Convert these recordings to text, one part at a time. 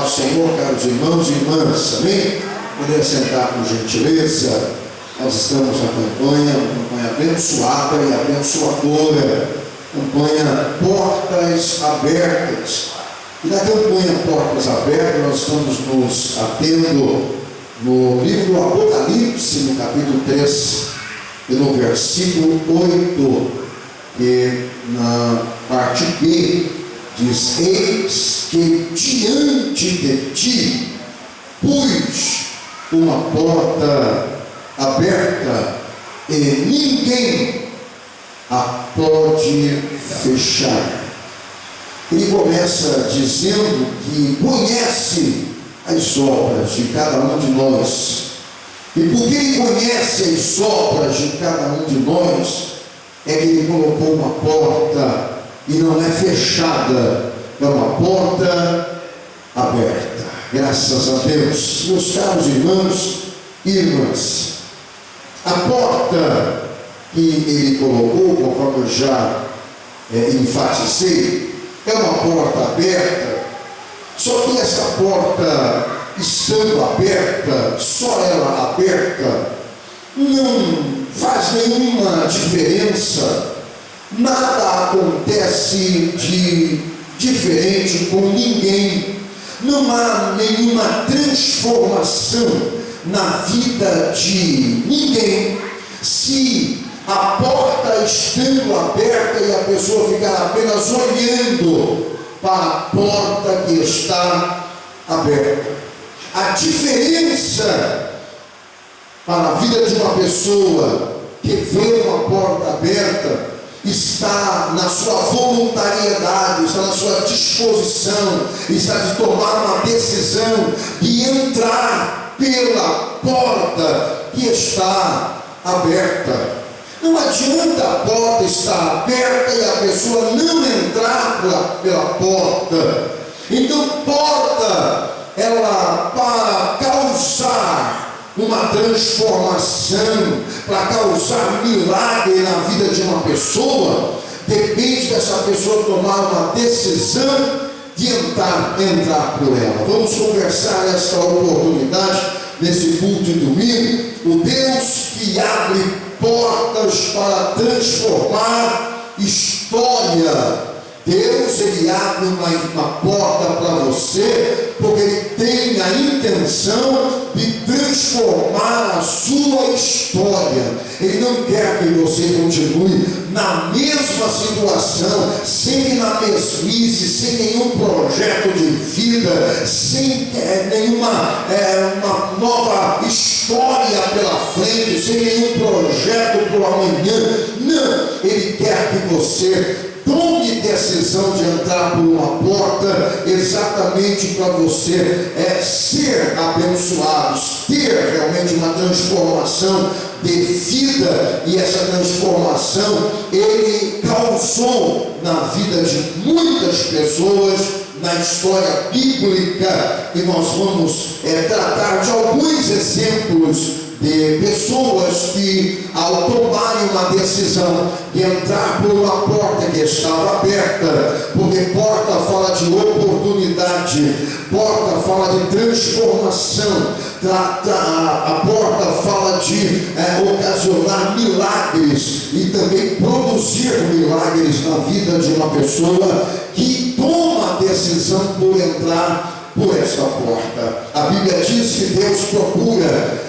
paz do Senhor, caros irmãos e irmãs, amém? Poder sentar por gentileza. Nós estamos na campanha abençoada e abençoadora, campanha Portas Abertas. E na campanha Portas Abertas nós estamos nos atendo no livro do Apocalipse, no capítulo 3, e no versículo 8, que na parte B diz: eis que diante de ti pus uma porta aberta e ninguém a pode fechar. Ele começa dizendo que conhece as obras de cada um de nós, e porque ele conhece as obras de cada um de nós, é que ele colocou uma porta, e não é fechada, é uma porta aberta. Graças a Deus. Meus caros irmãos e irmãs, a porta que ele colocou, conforme eu já enfatizei, é uma porta aberta. Só que essa porta, estando aberta, só ela aberta, não faz nenhuma diferença. Nada acontece de diferente com ninguém. Não há nenhuma transformação na vida de ninguém se a porta estando aberta e a pessoa ficar apenas olhando para a porta que está aberta. A diferença para a vida de uma pessoa que vê uma porta aberta está na sua voluntariedade, está na sua disposição, está de tomar uma decisão de entrar pela porta que está aberta. Não adianta a porta estar aberta e a pessoa não entrar pela porta. Então, porta, ela para causar uma transformação, para causar milagre na vida de uma pessoa, depende dessa pessoa tomar uma decisão de entrar por ela. Vamos conversar essa oportunidade nesse culto de domingo. O Deus que abre portas para transformar história. Deus, ele abre uma porta para você, porque ele tem a intenção de transformar a sua história. Ele não quer que você continue na mesma situação, sempre na mesmice, sem nenhum projeto de vida, sem nenhuma uma nova história pela frente, sem nenhum projeto para o amanhã. Não, ele quer que você tome decisão de entrar por uma porta exatamente para você ser abençoado, ter realmente uma transformação de vida. E essa transformação ele causou na vida de muitas pessoas na história bíblica, e nós vamos tratar de alguns exemplos de pessoas que, ao tomarem uma decisão de entrar por uma porta que estava aberta, porque porta fala de oportunidade, porta fala de transformação, a porta fala de ocasionar milagres e também produzir milagres na vida de uma pessoa que toma a decisão por entrar por essa porta. A Bíblia diz que Deus procura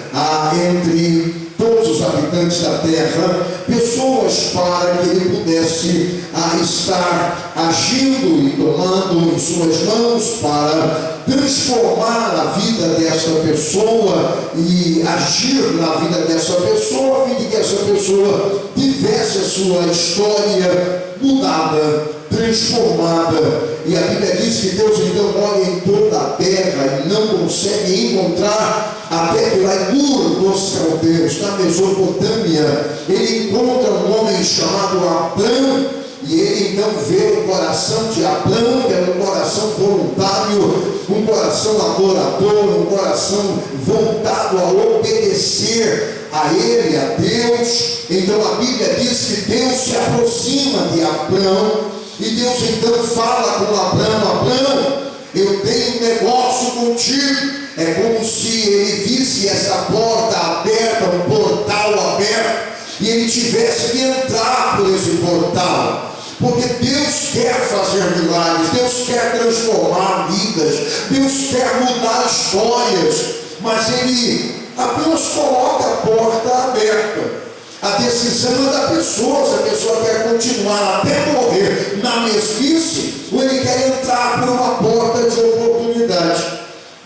entre todos os habitantes da terra pessoas para que ele pudesse estar agindo e tomando em suas mãos para transformar a vida dessa pessoa e agir na vida dessa pessoa, a fim de que essa pessoa tivesse a sua história mudada, transformada. E a Bíblia diz que Deus então olha em toda a terra e não consegue encontrar até que lá em Ur dos Caldeus, na Mesopotâmia, ele encontra um homem chamado Abrão, e ele então vê o coração de Abrão, que era um coração voluntário, um coração adorador, um coração voltado a obedecer a ele, a Deus. Então a Bíblia diz que Deus se aproxima de Abrão, e Deus então fala com Abrão: Abrão, eu tenho um negócio contigo. É como se ele visse essa porta aberta, um portal aberto, e ele tivesse que entrar por esse portal. Porque Deus quer fazer milagres, Deus quer transformar vidas, Deus quer mudar histórias, mas Ele apenas coloca a porta aberta. A decisão é da pessoa, se a pessoa quer continuar até morrer na mesmice, ou ele quer entrar por uma porta de oportunidade.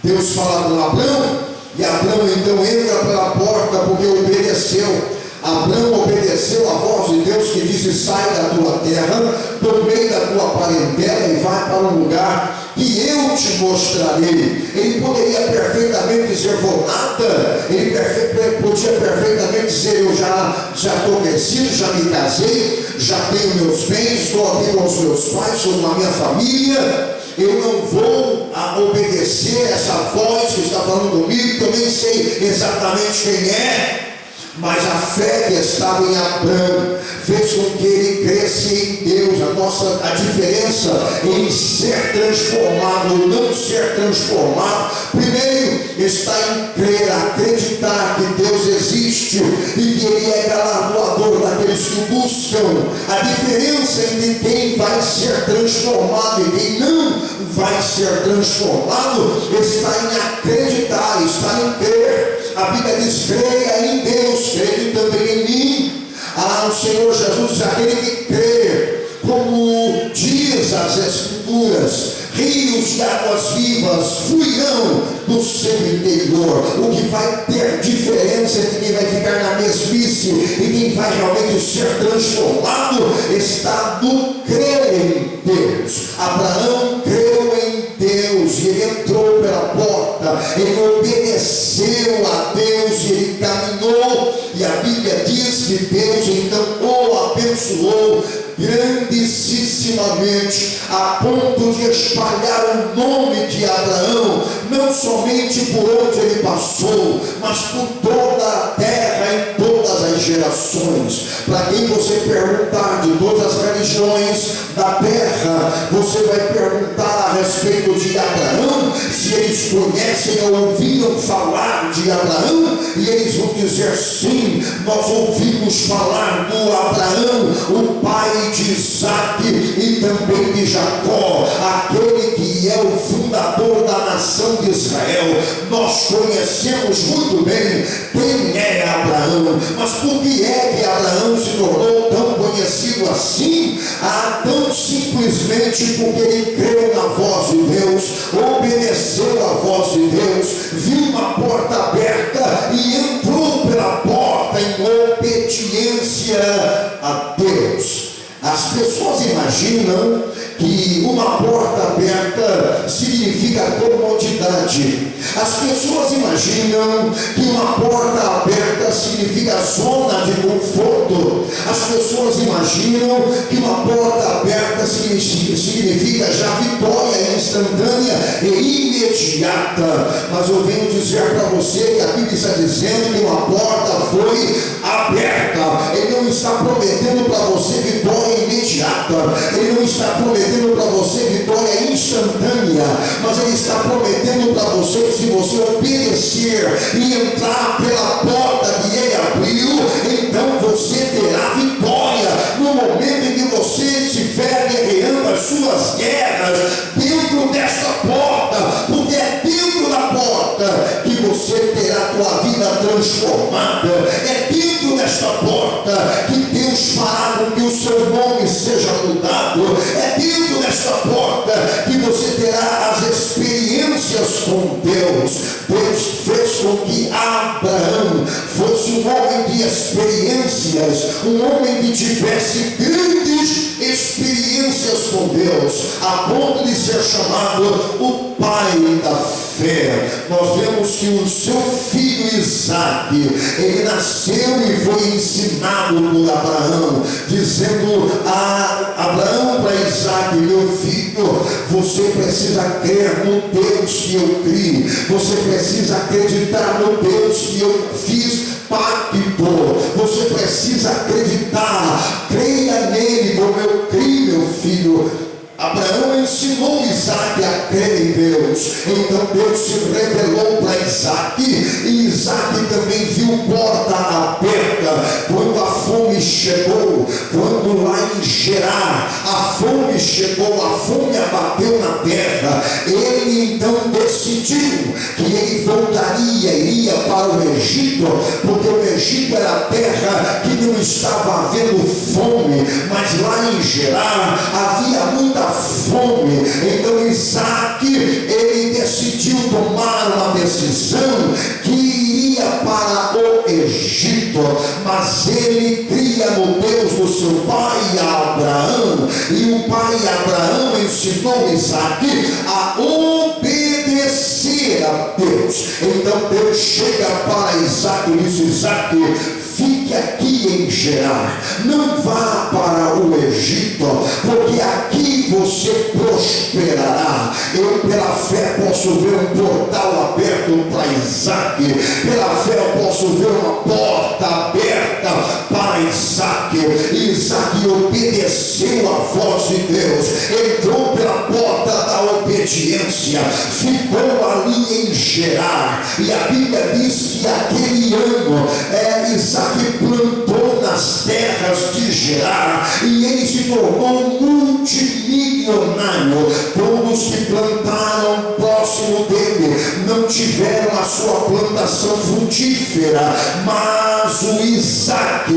Deus fala com Abraão, e Abraão então entra pela porta porque obedeceu. Abraão obedeceu a voz de Deus que disse: sai da tua terra, do meio da tua parentela e vai para um lugar que eu te mostrarei. Ele poderia perfeitamente dizer: vou nada. Ele podia perfeitamente dizer: eu já estou crescido, já me casei, já tenho meus bens, estou aqui com os meus pais, estou com a minha família. Eu não vou obedecer essa voz que está falando comigo, que eu nem sei exatamente quem é. Mas a fé que estava em Abraão fez com que ele cresça em Deus. A diferença em ser transformado ou não ser transformado, primeiro está em crer, acreditar que Deus existe e que Ele é galardoador daqueles que buscam. A diferença entre quem vai ser transformado e quem não vai ser transformado está em acreditar, está em crer. A Bíblia diz: creia em Deus, creia também em mim. O Senhor Jesus diz: aquele que crê, como diz as Escrituras, rios de águas vivas fluirão do seu interior. O que vai ter diferença entre quem vai ficar na mesmice e quem vai realmente ser transformado está no crer em Deus. Abraão creu em Deus e ele entrou pela porta, ele obedeceu a Deus e ele caminhou. E a Bíblia diz que Deus então o abençoou grandissimamente, a ponto de espalhar o nome de Abraão, não somente por onde ele passou, mas por toda a terra, em todas as gerações. Para quem você perguntar de todas as religiões da terra, você vai perguntar a respeito de Abraão, se eles conhecem ou ouviram falar de Abraão, e eles vão dizer: sim, nós ouvimos falar do Abraão, o pai de Isaac e também de Jacó, aquele que é o fundador da nação de Israel. Nós conhecemos muito bem quem é Abraão, mas por que é que Abraão se tornou tão conhecido assim? Tão simplesmente porque ele creu na voz de Deus, obedeceu a voz de Deus, viu uma porta aberta e entrou pela porta em obediência a Deus. As pessoas imaginam que uma porta aberta significa comodidade. As pessoas imaginam que uma porta aberta significa zona de conforto. As pessoas imaginam que uma porta aberta significa já vitória instantânea e imediata. Mas eu venho dizer para você que a Bíblia está dizendo que uma porta foi aberta. Ele não está prometendo para você vitória imediata, ele não está prometendo para você vitória instantânea, mas ele está prometendo para você que se você obedecer e entrar pela porta que ele abriu, então você terá vitória no momento em que você estiver guerreando as suas guerras dentro desta porta, porque é dentro da porta que você terá a tua vida transformada, é dentro desta porta que Deus fará com que o seu nome seja mudado, é dentro desta porta que você terá as experiências com Deus. Deus fez com que Abraão fosse um homem de experiências, um homem que tivesse grandes experiências com Deus, a ponto de ser chamado o pai da fé. Nós vemos que o seu filho Isaac, ele nasceu e foi ensinado por Abraão, dizendo a Abraão para Isaac: meu filho, você precisa crer no Deus que eu criei, você precisa acreditar no Deus que eu fiz pacto, você precisa acreditar, creia nele como eu criei, meu filho. Abraão Abraão ensinou Isaac a crer em Deus. Então Deus se revelou para Isaac, e Isaac também viu porta aberta. Quando a fome chegou, quando lá em Gerar a fome chegou, a fome abateu na terra, ele então decidiu que ele voltaria, iria para o Egito, porque o Egito era a terra que não estava havendo fome, mas lá em Gerar havia muita fome. Então Isaac, ele decidiu tomar uma decisão que iria para o Egito, mas ele cria no Deus do seu pai Abraão, e o pai Abraão ensinou Isaac a obedecer a Deus. Então Deus chega para Isaac e diz: Isaac, fique aqui em Gerar, não vá para o Egito, porque aqui você prosperará. Eu pela fé posso ver um portal aberto para Isaac, pela fé eu posso ver uma porta aberta para Isaac. Isaac obedeceu a voz de Deus, entrou pela porta da obediência, ficou ali em Gerar, e a Bíblia diz que aquele ano Isaac plantou nas terras de Gerar, e ele se tornou multimilionário. Todos que plantaram próximo dele não tiveram a sua plantação frutífera, mas o Isaac,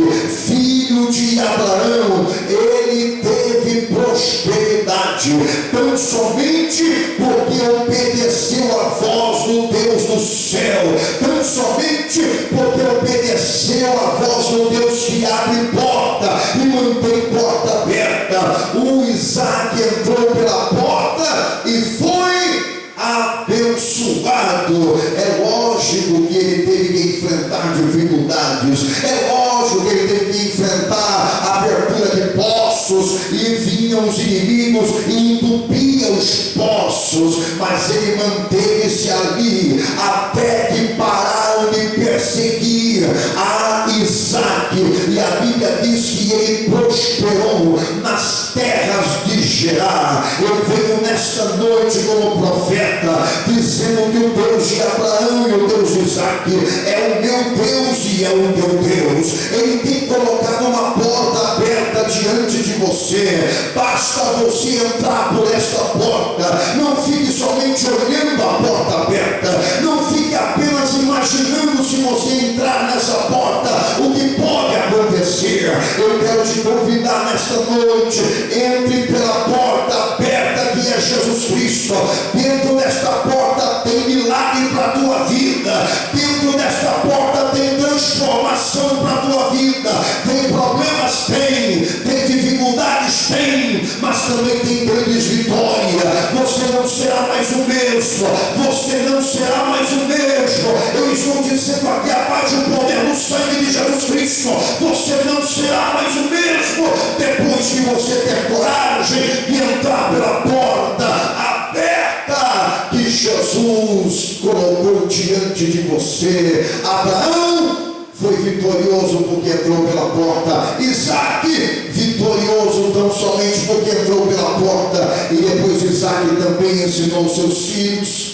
filho de Abraão, ele teve prosperidade, tão somente porque obedeceu a voz do Deus do céu, tão somente porque obedeceu a voz do Deus que abre porta e mantém porta aberta. O Isaac entrou pela porta e foi abençoado. É lógico que ele teve que enfrentar dificuldades, é lógico que ele teve que enfrentar a abertura de poços, e vinham os inimigos e entupiam os poços, mas ele manteve-se ali até que pararam de perseguir a Isaac, e a Bíblia diz que ele prosperou nas terras de Gerar. Eu venho nesta noite como profeta, dizendo que o Deus de Abraão e o Deus de Isaac é o meu Deus e é o teu Deus. Ele tem colocado uma porta aberta diante de você, basta você entrar por esta porta. Não fique somente olhando a porta aberta, não fique apenas imaginando, se você entrar nessa porta, o que pode acontecer. Eu quero te convidar nesta noite: entre pela porta aberta que é Jesus Cristo. Dentro desta porta tem milagre para a tua vida, dentro desta porta tem transformação para a tua vida. Tem problemas? Tem dificuldades? Tem, mas também tem grandes vitórias. Você não será mais o mesmo, você não será mais o mesmo. Eu estou dizendo aqui a paz e o poder do sangue de Jesus Cristo. Você não será mais o mesmo depois que você ter coragem de entrar pela porta aberta que Jesus colocou diante de você. Abraão foi vitorioso porque entrou pela porta. Isaac, vitorioso tão somente porque entrou pela porta. E depois Isaac também ensinou seus filhos.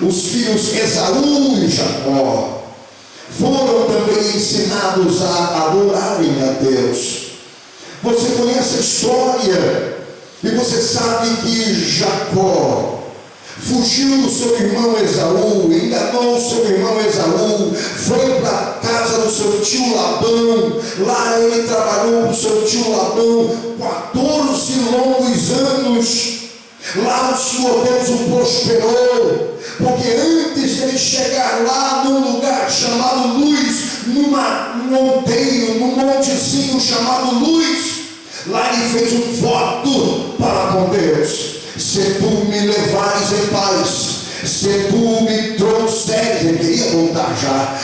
Os filhos Esaú e Jacó foram também ensinados a adorarem a Deus. Você conhece a história e você sabe que Jacó fugiu do seu irmão Esaú, enganou o seu irmão Esaú, foi para a casa do seu tio Labão. Lá ele trabalhou com o seu tio Labão 14 longos anos. Lá o Senhor Deus o prosperou, porque antes de ele chegar lá num lugar chamado Luz, num monteiro, num montezinho chamado Luz, lá ele fez um voto para com Deus: se tu me levares em paz, se tu me trouxeres, ele queria voltar já,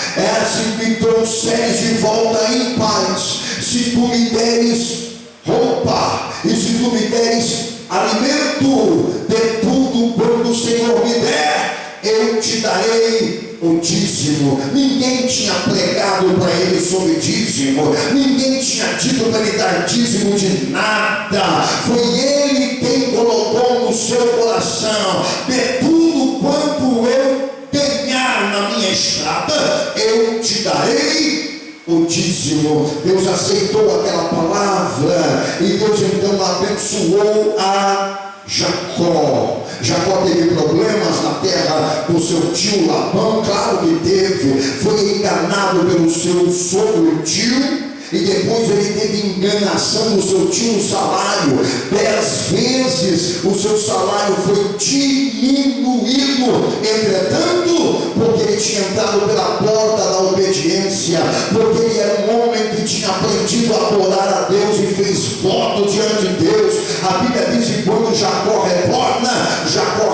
se me trouxeres de volta em paz, se tu me deres roupa, e se tu me deres alimento, de tudo quanto o Senhor me der, eu te darei o dízimo. Ninguém tinha pregado para ele sobre dízimo. Ninguém tinha dito para ele dar dízimo de nada. Foi ele quem colocou no seu coração: de tudo quanto eu ganhar na minha estrada, eu te darei o dízimo. Deus aceitou aquela palavra e Deus então abençoou a Jacó. Jacó teve problemas na terra do seu tio Labão, claro que teve. Foi enganado pelo seu sogro tio, e depois ele teve enganação do seu tio no salário. 10 vezes o seu salário foi diminuído. Entretanto, porque ele tinha entrado pela porta da obediência, porque ele era um homem que tinha aprendido a adorar a Deus e fez voto diante de Deus. A Bíblia diz que quando Jacó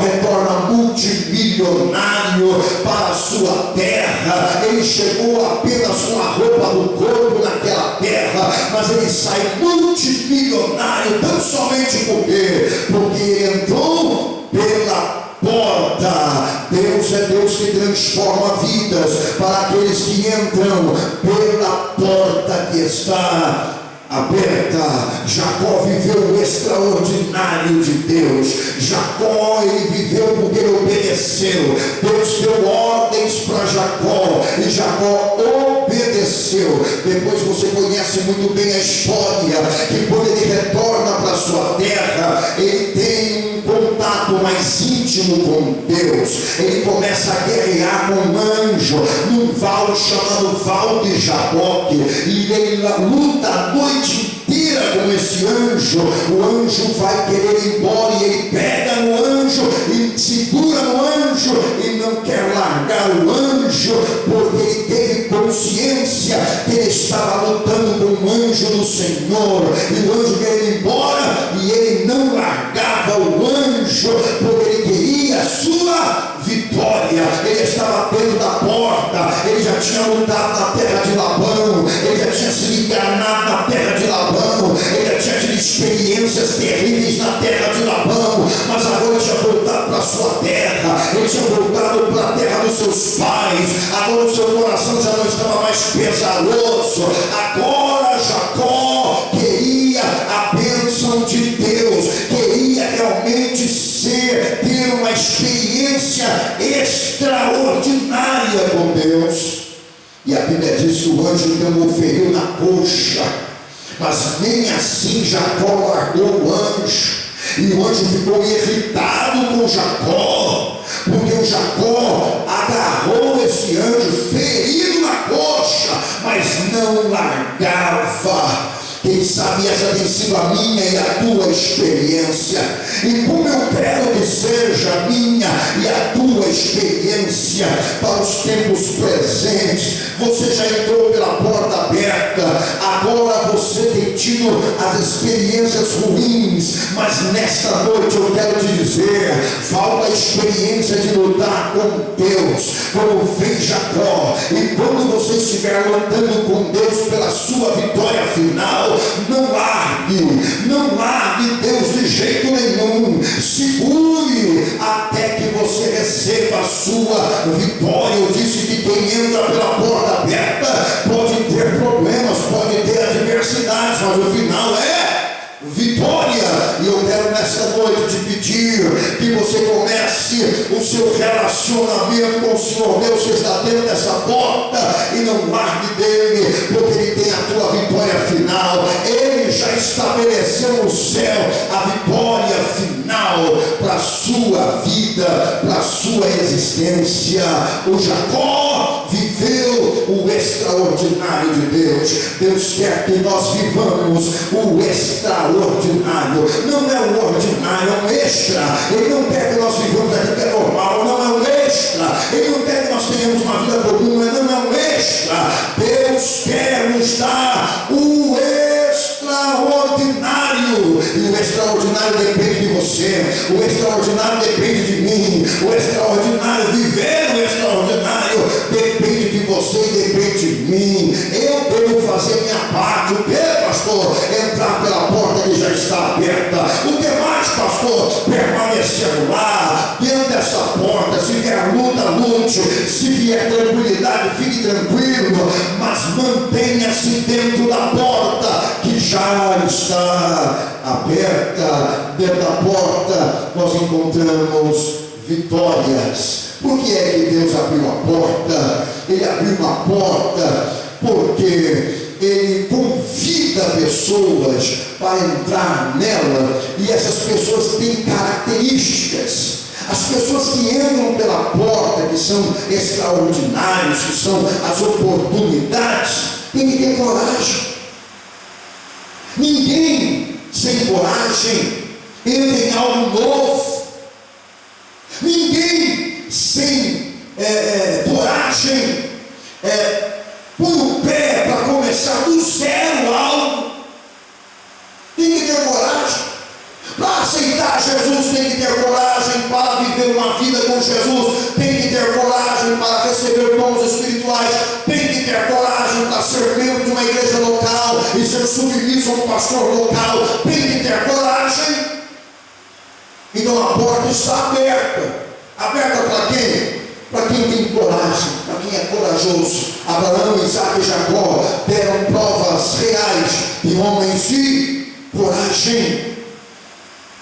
retorna multimilionário para a sua terra. Ele chegou apenas com a roupa do corpo naquela terra, mas ele sai multimilionário tão somente porque ele entrou pela porta. Deus é Deus que transforma vidas para aqueles que entram pela porta que está aberta. Jacó viveu o extraordinário de Deus. Jacó, ele viveu porque ele obedeceu. Deus deu ordens para Jacó e Jacó obedeceu. Depois você conhece muito bem a história, que quando ele retorna para sua terra, ele tem um contato mais íntimo com Deus. Ele começa a guerrear com um anjo num vale chamado Val de Jaboque, e ele luta a noite inteira com esse anjo. O anjo vai querer ir embora e ele pega no anjo e segura no anjo e não quer largar o anjo, porque ele teve consciência que ele estava lutando com o anjo do Senhor, e o anjo queria ir embora e ele não largava o anjo, porque ele queria a sua vitória. Ele estava dentro da porta, ele já tinha lutado na terra de Labão, ele já tinha se enganado na terra de Labão, ele já tinha tido experiências terríveis na terra de Labão, mas agora ele tinha voltado para a sua terra, ele tinha voltado para a terra dos seus pais. Agora o seu coração já não estava mais pesaroso. Agora Jacó queria a bênção de Deus, queria realmente ter uma experiência extraordinária com Deus. E a Bíblia diz que o anjo então o feriu na coxa, mas nem assim Jacó largou o anjo. E o anjo ficou irritado com Jacó, porque o Jacó agarrou esse anjo ferido na coxa, mas não largava. Quem sabe essa tem sido a minha e a tua experiência, e como eu quero que seja a minha e a tua experiência para os tempos presentes. Você já entrou pela porta aberta, agora você tem tido as experiências ruins, mas nesta noite eu quero te dizer, falta a experiência de lutar com Deus, como fez Jacó. E quando você estiver lutando com Deus pela sua vitória final, não largue Deus de jeito nenhum. Segure até que você receba a sua vitória. Eu disse que quem entra pela porta aberta pode ter problemas, pode ter adversidades, mas o final é vitória. E eu quero nesta noite te pedir que você comece o seu relacionamento com o Senhor Deus que está dentro dessa porta, e não largue dele, porque ele tem a tua vitória final. Ele já estabeleceu no céu a vitória final para a sua vida, para a sua existência. O Jacó viveu o extraordinário de Deus. Deus quer que nós vivamos o extraordinário. Não é o ordinário, é um extra. Ele não quer que nós vivamos aquilo que é normal, não é um extra. Ele não quer que nós tenhamos uma vida comum, não é um extra. Deus quer nos dar o extraordinário, e o extraordinário depende de você, o extraordinário depende de mim, o extraordinário, viver o extraordinário depende de você e depende de mim. Eu devo fazer minha parte. O que, pastor? Entrar pela porta que já está está aberta. O que mais, pastor? Permanecendo lá, dentro dessa porta. Se vier luta, lute. Se vier tranquilidade, fique tranquilo. Mas mantenha-se dentro da porta que já está aberta. Dentro da porta nós encontramos vitórias. Por que é que Deus abriu a porta? Ele abriu uma porta porque Ele convida pessoas para entrar nela, e essas pessoas têm características. As pessoas que entram pela porta, que são extraordinários, que são as oportunidades, têm que ter coragem. Ninguém sem coragem entra em algo novo. Ninguém sem coragem põe o pé para começar do zero algo. Tem que ter coragem. Para aceitar Jesus tem que ter coragem. Para viver uma vida com Jesus tem que ter coragem. Para receber dons espirituais tem que ter coragem. Para ser membro de uma igreja local e ser submisso a um pastor local tem que ter coragem. Então a porta está aberta. Aberta para quem? Para quem tem coragem, para quem é corajoso. Abraão, Isaac e Jacó deram provas reais de homens de coragem.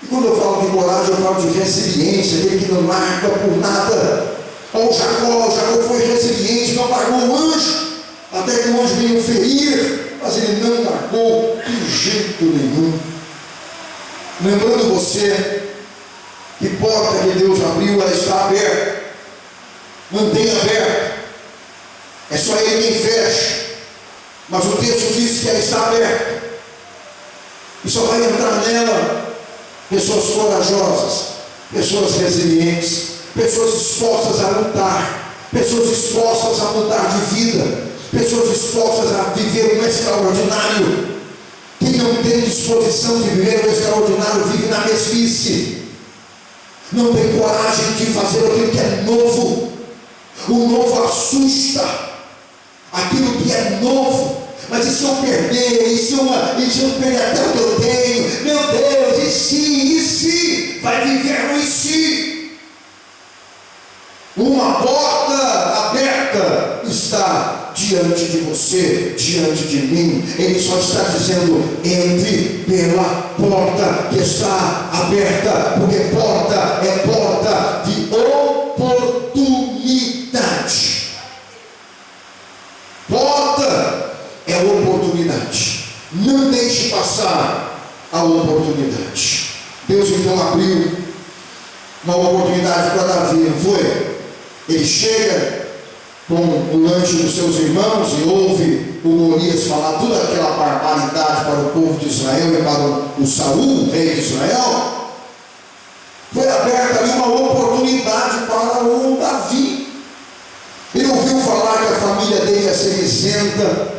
E quando eu falo de coragem, eu falo de resiliência, aquele que não larga por nada. Olha o Jacó foi resiliente, não largou o anjo, até que o anjo veio ferir, mas ele não largou de jeito nenhum. Lembrando você que porta que Deus abriu, ela está aberta. Mantenha aberta. É só Ele quem fecha. Mas o texto diz que ela está aberta. E só vai entrar nela pessoas corajosas, pessoas resilientes, pessoas dispostas a lutar, pessoas dispostas a mudar de vida, pessoas dispostas a viver o extraordinário. Quem não tem disposição de viver o extraordinário vive na mesmice. Não tem coragem de fazer aquilo que é novo. O novo assusta. Aquilo que é novo. Mas e se eu perder? E se eu perder até o que eu tenho? Meu Deus, e se? Vai viver no e se. Uma porta aberta está diante de você, diante de mim. Ele só está dizendo: entre pela porta que está aberta, porque porta é porta de oportunidade. Porta é oportunidade. Não deixe passar a oportunidade. Deus então abriu uma oportunidade para Davi, não foi? Ele chega com o lanche dos seus irmãos e ouve o Golias falar toda aquela barbaridade para o povo de Israel e para o Saul, o rei de Israel. Foi aberta ali uma oportunidade para o Davi. Ele ouviu falar que a família dele ia ser isenta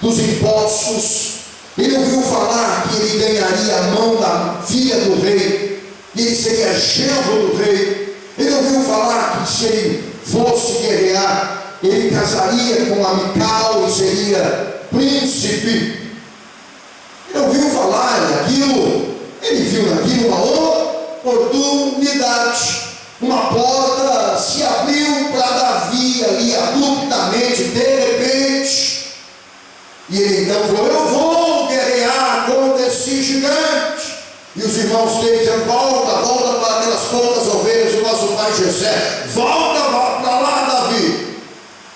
dos impostos. Ele ouviu falar que ele ganharia a mão da filha do rei, e ele seria genro do rei. Ele ouviu falar que se ele fosse guerrear, ele casaria com a Mical e seria príncipe. Ele ouviu falar daquilo, ele viu naquilo uma oportunidade. Uma porta se abriu para Davi ali abruptamente, de repente. E ele então falou: eu vou guerrear contra esse gigante. E os irmãos dele dizendo: volta para aquelas poucas ovelhas do nosso pai Jessé. Volta para lá, Davi.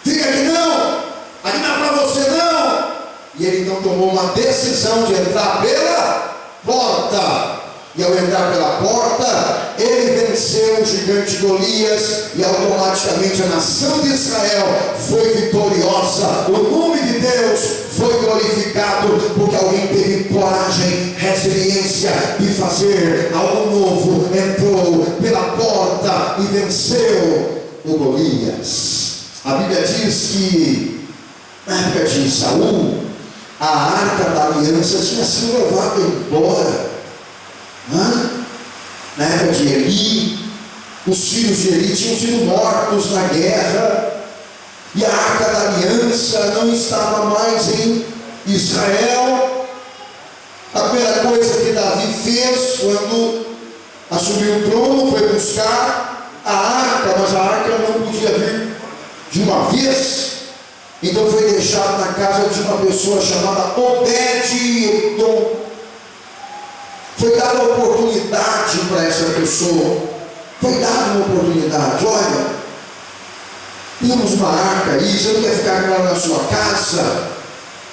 Fica aqui não. Aqui não é para você não. E ele então tomou uma decisão de entrar pela porta. E ao entrar pela porta, ele venceu o gigante Golias, e automaticamente a nação de Israel foi vitoriosa. O nome de Deus foi glorificado, porque alguém teve coragem, resiliência de fazer algo novo. Entrou pela porta e venceu o Golias. A Bíblia diz que na época de Saul, a arca da aliança tinha sido levada embora. Na época de Eli, os filhos de Eli tinham sido mortos na guerra, e a arca da aliança não estava mais em Israel. A primeira coisa que Davi fez quando assumiu o trono foi buscar a arca, mas a arca não podia vir de uma vez. Então foi deixado na casa de uma pessoa chamada Obed-Edom. Foi dada uma oportunidade para essa pessoa. Foi dada uma oportunidade. Olha, temos uma arca aí, você não quer ficar com ela na sua casa?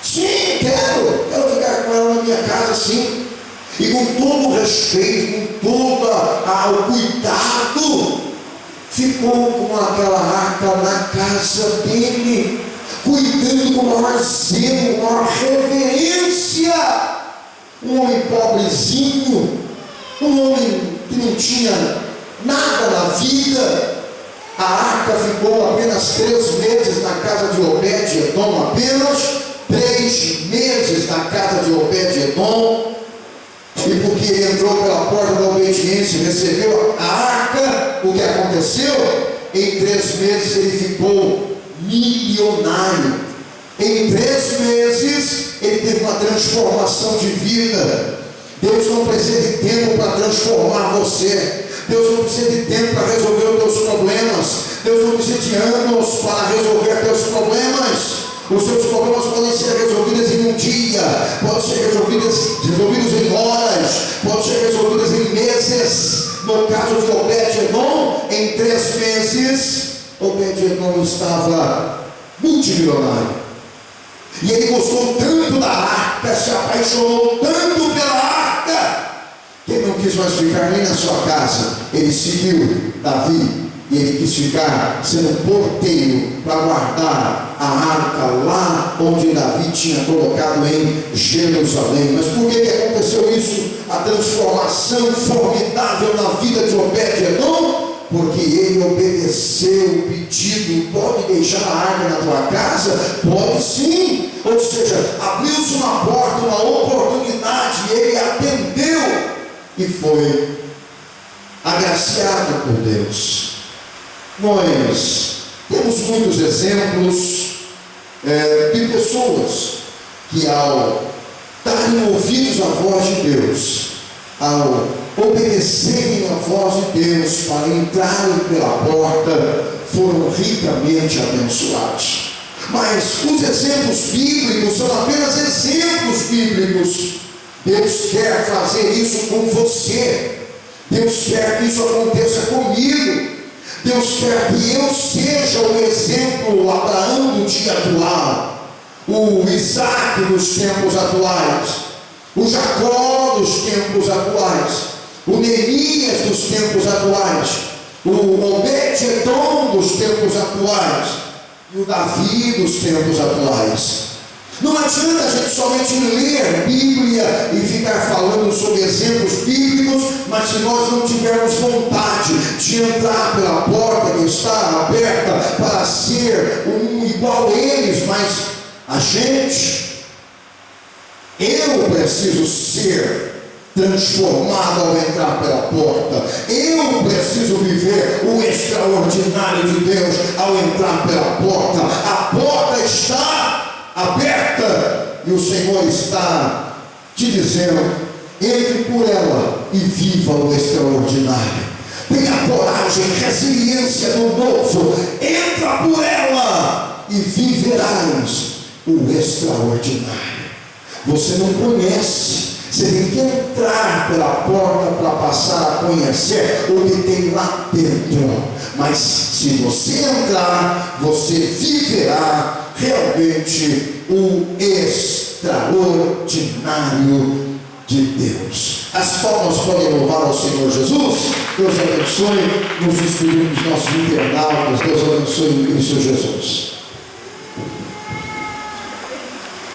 Sim, quero ficar com ela na minha casa, sim. E com todo o respeito, com todo o cuidado, ficou com aquela arca na casa dele, cuidando com o maior zelo, com a maior reverência. Um homem pobrezinho, um homem que não tinha nada na vida. A arca ficou apenas 3 meses na casa de Obed-Edom, apenas 3 meses na casa de Obed-Edom. E porque ele entrou pela porta da obediência e recebeu a arca, o que aconteceu? Em 3 meses ele ficou milionário. Em 3 meses ele teve uma transformação de vida. Deus não precisa de tempo para transformar você. Deus não precisa de tempo para resolver os teus problemas. Deus não precisa de anos para resolver teus problemas. Os seus problemas podem ser resolvidos em um dia, podem ser resolvidos em horas, podem ser resolvidos em meses. No caso de Obed-Edom, em 3 meses, Obed-Edom estava multimilionário. E ele gostou tanto da arca, se apaixonou tanto pela arca, que ele não quis mais ficar nem na sua casa. Ele seguiu Davi e ele quis ficar sendo porteiro para guardar a arca lá onde Davi tinha colocado em Jerusalém. Mas por que aconteceu isso? A transformação formidável na vida de Obed-Edom? Porque ele obedeceu o pedido. Pode deixar a arca na tua casa? Pode sim. Ou seja, abriu-se uma porta, uma oportunidade, e ele atendeu e foi agraciado por Deus. Nós temos muitos exemplos de pessoas que, ao darem ouvidos à voz de Deus, ao obedecerem à voz de Deus para entrarem pela porta, foram ricamente abençoados. Mas os exemplos bíblicos são apenas exemplos bíblicos. Deus quer fazer isso com você. Deus quer que isso aconteça comigo. Deus quer que eu seja o exemplo, o Abraão do dia atual, o Isaac dos tempos atuais, o Jacó dos tempos atuais, o Neemias dos tempos atuais, o Obed-Edom dos tempos atuais e o Davi dos tempos atuais. Não adianta a gente somente ler Bíblia e ficar falando sobre exemplos bíblicos, mas se nós não tivermos vontade de entrar pela porta que está aberta para ser igual a eles, mas a gente, eu preciso ser transformado ao entrar pela porta. Eu preciso viver o extraordinário de Deus ao entrar pela porta. A porta está aberta e o Senhor está te dizendo: entre por ela e viva o extraordinário. Tenha coragem, resiliência do novo. Entra por ela e viverás o extraordinário. Você não conhece, você tem que entrar pela porta para passar a conhecer o que tem lá dentro. Mas se você entrar, você viverá realmente o extraordinário de Deus. As palmas podem louvar ao Senhor Jesus. Deus abençoe. Nos despedimos dos nossos internautas. Deus abençoe em Cristo Jesus.